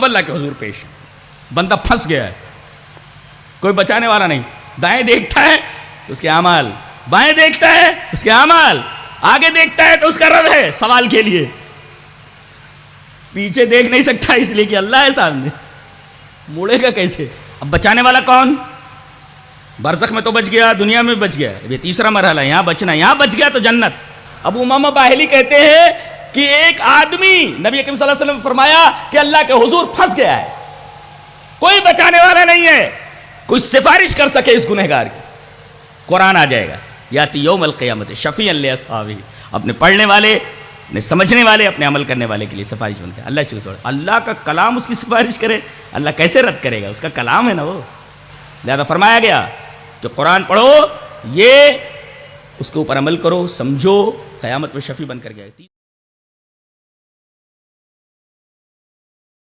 अब अल्लाह के हुजूर पेश। बंदा फंस गया है, कोई बचाने वाला नहीं। दाएं देखता है तो उसके अमाल, बाएं देखता है उसके अमाल, आगे देखता है तो उसका रब है सवाल के लिए, पीछे देख नहीं सकता इसलिए कि अल्लाह है सामने, मुड़ेगा कैसे? अब बचाने वाला कौन? बरज़ख में तो बच गया, दुनिया में बच गया, ये तीसरा मरहला, यहां बचना, यहां बच गया तो जन्नत। अबू उमामा बाहिली कहते हैं कि एक आदमी, नबी करीम सल्लल्लाहु अलैहि वसल्लम फरमाया कि अल्लाह के हुजूर फंस गया है, कोई बचाने वाला नहीं है, कोई सिफारिश कर सके इस गुनहगार की। कुरान आ जाएगा, याती यौमल क़ियामत शफ़ीअन लि अस्हाबी, अपने पढ़ने वाले, अपने समझने वाले, अपने अमल करने वाले के लिए सिफारिश बनकर। अल्लाह से छोड़, अल्लाह का कलाम उसकी सिफारिश करे, अल्लाह कैसे रद्द करेगा? उसका कलाम है ना वो। लिहाजा फरमाया गया जो कुरान पढ़ो, ये उसके ऊपर अमल करो, समझो, क़यामत में शफ़ी बनकर गया।